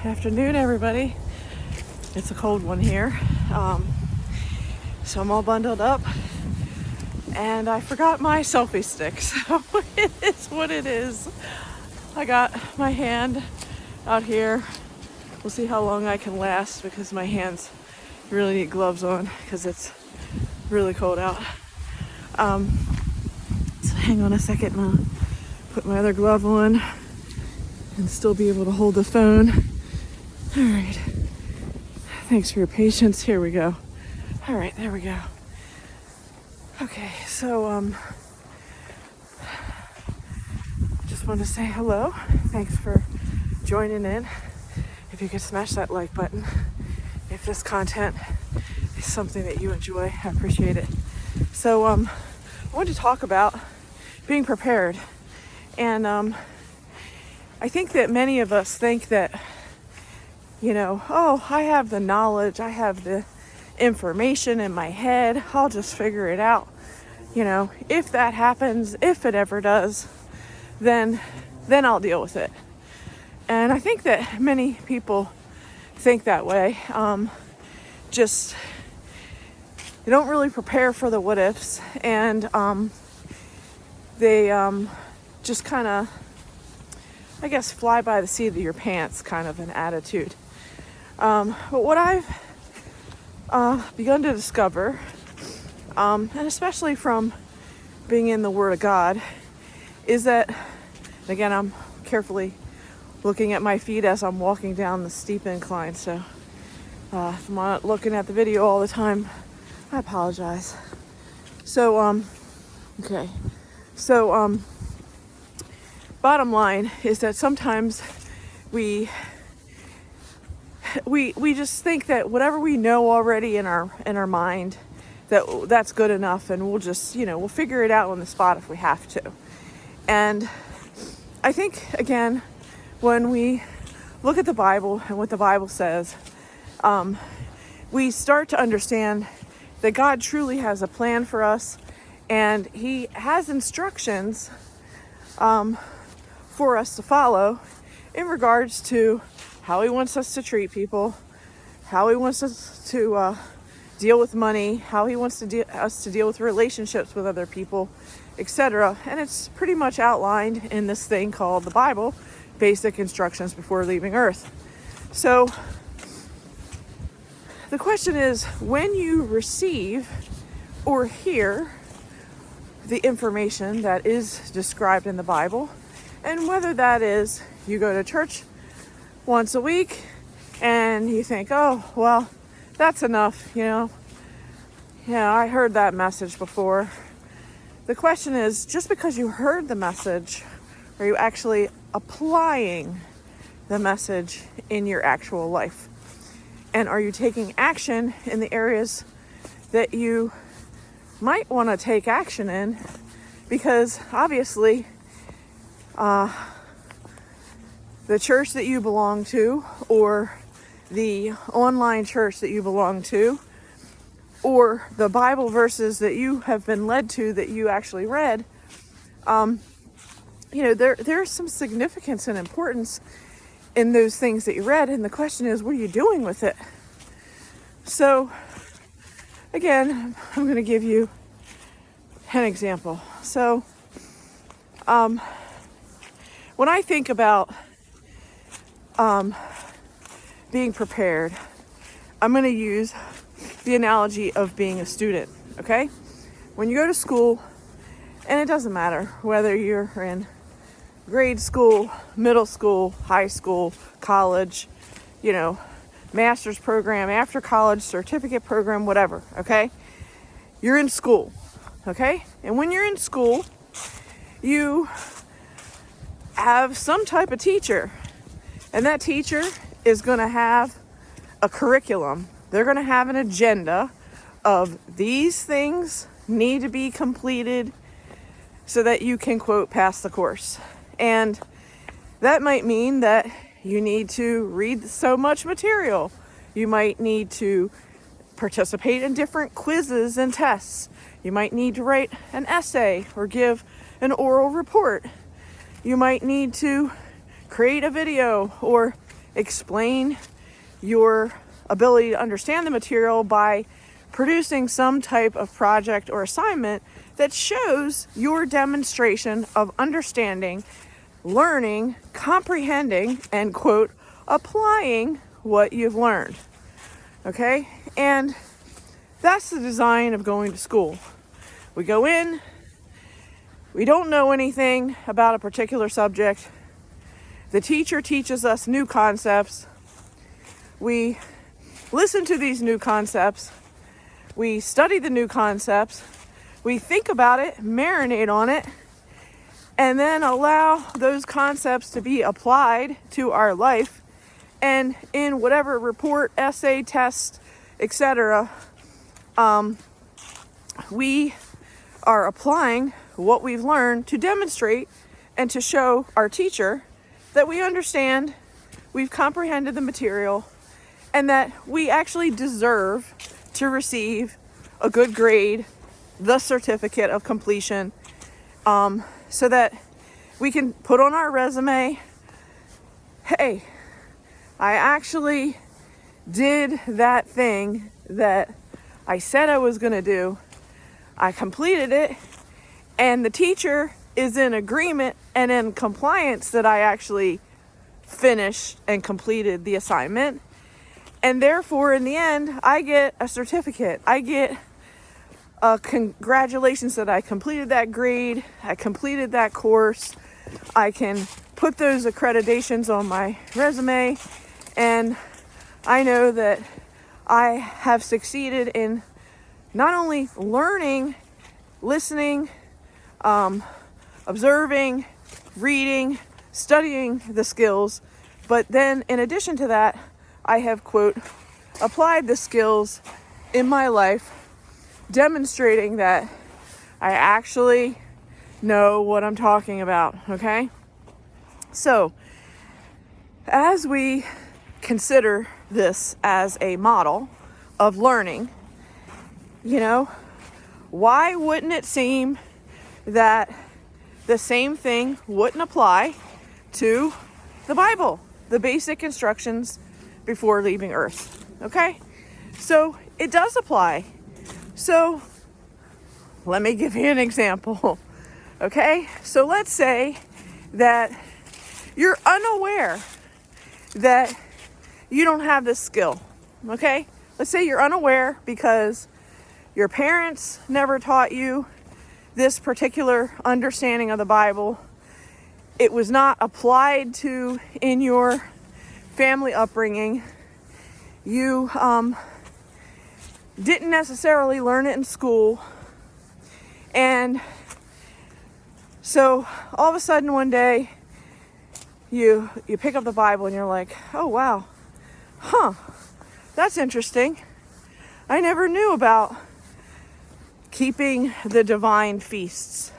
Afternoon, everybody. It's a cold one here. So I'm all bundled up and I forgot my selfie stick. So it is what it is. I got my hand out here. We'll see how long I can last because my hands really need gloves on because it's really cold out. So hang on a second and I'll put my other glove on and still be able to hold the phone. All right. Thanks for your patience. Here we go. All right, there we go. Okay, so just want to say hello. Thanks for joining in. If you could smash that like button. If this content is something that you enjoy, I appreciate it. So I wanted to talk about being prepared. And I think that many of us think that, I have the knowledge, I have the information in my head, I'll just figure it out. If that happens, if it ever does, then I'll deal with it. And I think that many people think that way. They don't really prepare for the what ifs, and they just kind of, I guess, fly by the seat of your pants kind of an attitude. But what I've begun to discover, and especially from being in the Word of God, is that, and again, I'm carefully looking at my feet as I'm walking down the steep incline, so if I'm not looking at the video all the time, I apologize. So, okay. So, bottom line is that sometimes we just think that whatever we know already in our mind, that's good enough, and we'll just, we'll figure it out on the spot if we have to. And I think, again, when we look at the Bible and what the Bible says, we start to understand that God truly has a plan for us, and He has instructions for us to follow in regards to how He wants us to treat people, how He wants us to deal with money, how He wants us to deal with relationships with other people, etc. And it's pretty much outlined in this thing called the Bible, Basic Instructions Before Leaving Earth. So the question is, when you receive or hear the information that is described in the Bible, and whether that is you go to church once a week and you think, oh, well, that's enough, Yeah, I heard that message before. The question is, just because you heard the message, are you actually applying the message in your actual life? And are you taking action in the areas that you might want to take action in? Because obviously, the church that you belong to, or the online church that you belong to, or the Bible verses that you have been led to that you actually read, there's some significance and importance in those things that you read, and the question is, what are you doing with it? So, again, I'm going to give you an example. So, when I think about being prepared, I'm going to use the analogy of being a student, okay? When you go to school, and it doesn't matter whether you're in grade school, middle school, high school, college, master's program, after college, certificate program, whatever, okay? You're in school, okay? And when you're in school, you have some type of teacher, and that teacher is going to have a curriculum. They're going to have an agenda of these things need to be completed so that you can, quote, pass the course. And that might mean that you need to read so much material. You might need to participate in different quizzes and tests. You might need to write an essay or give an oral report. You might need to create a video or explain your ability to understand the material by producing some type of project or assignment that shows your demonstration of understanding, learning, comprehending, and quote, applying what you've learned. Okay? And that's the design of going to school. We go in, we don't know anything about a particular subject. The teacher teaches us new concepts. We listen to these new concepts. We study the new concepts. We think about it, marinate on it, and then allow those concepts to be applied to our life. And in whatever report, essay, test, etc., we are applying what we've learned to demonstrate and to show our teacher that we understand, we've comprehended the material, and that we actually deserve to receive a good grade, the certificate of completion, so that we can put on our resume, hey, I actually did that thing that I said I was going to do. I completed it, and the teacher is in agreement and in compliance that I actually finished and completed the assignment. And therefore, in the end, I get a certificate. I get a congratulations that I completed that grade, I completed that course. I can put those accreditations on my resume, and I know that I have succeeded in not only learning, listening, observing, reading, studying the skills, but then in addition to that, I have, quote, applied the skills in my life, demonstrating that I actually know what I'm talking about, okay? So, as we consider this as a model of learning, you know, why wouldn't it seem that the same thing wouldn't apply to the Bible, the basic instructions before leaving Earth, okay? So it does apply. So let me give you an example, okay? So let's say that you're unaware that you don't have this skill, okay? Let's say you're unaware because your parents never taught you this particular understanding of the Bible. It was not applied to in your family upbringing. You didn't necessarily learn it in school. And so all of a sudden one day you pick up the Bible and you're like, oh wow, that's interesting. I never knew about keeping the divine feasts.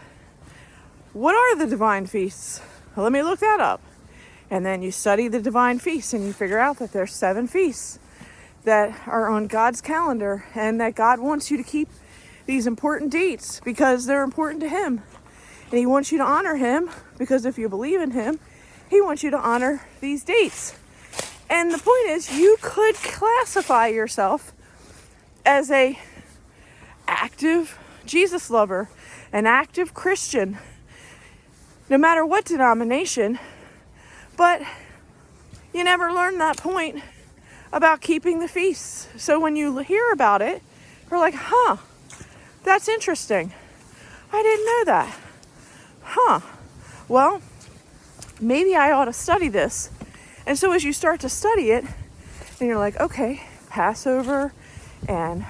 What are the divine feasts? Well, let me look that up. And then you study the divine feasts and you figure out that there's 7 feasts that are on God's calendar, and that God wants you to keep these important dates because they're important to Him. And He wants you to honor Him because if you believe in Him, He wants you to honor these dates. And the point is, you could classify yourself as a active Jesus lover, an active Christian, no matter what denomination, but you never learned that point about keeping the feasts. So when you hear about it, you're like, that's interesting. I didn't know that. Well, maybe I ought to study this. And so as you start to study it, and you're like, okay, Passover and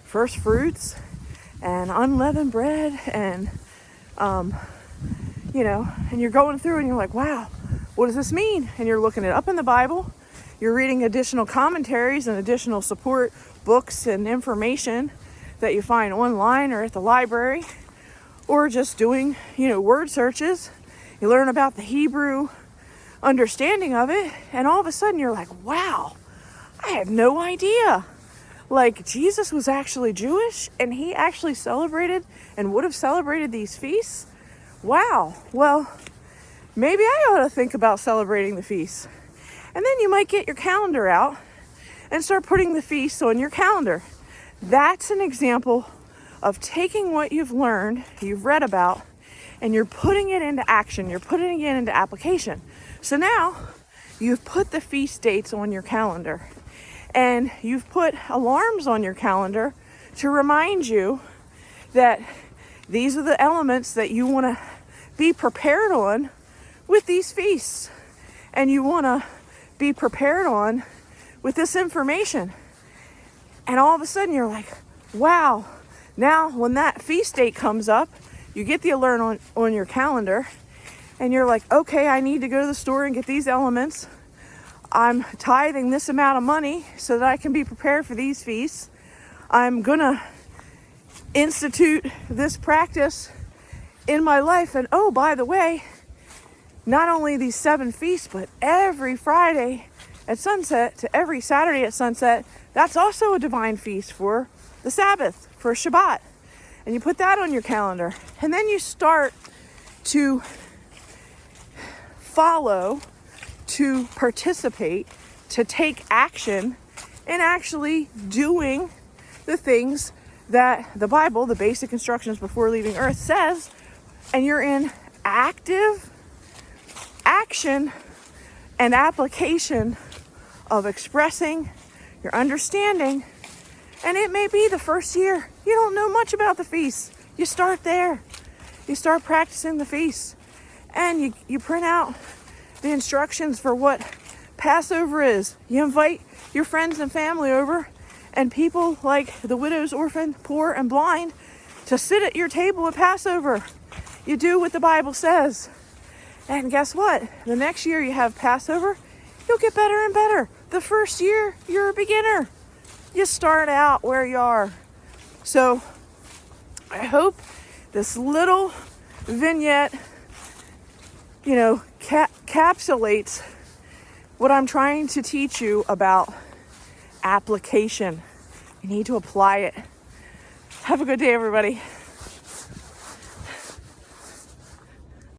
first fruits and unleavened bread and, and you're going through and you're like, wow, what does this mean? And you're looking it up in the Bible. You're reading additional commentaries and additional support books and information that you find online or at the library, or just doing, word searches. You learn about the Hebrew understanding of it, and all of a sudden you're like, wow, I had no idea. Like, Jesus was actually Jewish and He actually celebrated and would have celebrated these feasts. Wow. Well, maybe I ought to think about celebrating the feasts. And then you might get your calendar out and start putting the feasts on your calendar. That's an example of taking what you've learned, you've read about, and you're putting it into action. You're putting it into application. So now you've put the feast dates on your calendar, and you've put alarms on your calendar to remind you that these are the elements that you want to be prepared on with these feasts. And you want to be prepared on with this information. And all of a sudden you're like, wow, now when that feast date comes up, you get the alert on your calendar, and you're like, okay, I need to go to the store and get these elements. I'm tithing this amount of money so that I can be prepared for these feasts. I'm gonna institute this practice in my life. And oh, by the way, not only these 7 feasts, but every Friday at sunset to every Saturday at sunset, that's also a divine feast for the Sabbath, for Shabbat. And you put that on your calendar. And then you start to follow, to participate, to take action in actually doing the things that the Bible, the basic instructions before leaving earth, says. And you're in active action and application of expressing your understanding. And it may be the first year you don't know much about the feasts. You start there. You start practicing the feasts. And you print out the instructions for what Passover is. You invite your friends and family over, and people like the widows, orphan, poor, and blind to sit at your table at Passover. You do what the Bible says. And guess what? The next year you have Passover, you'll get better and better. The first year, you're a beginner. You start out where you are. So I hope this little vignette, encapsulates what I'm trying to teach you about application. You need to apply it. Have a good day, everybody.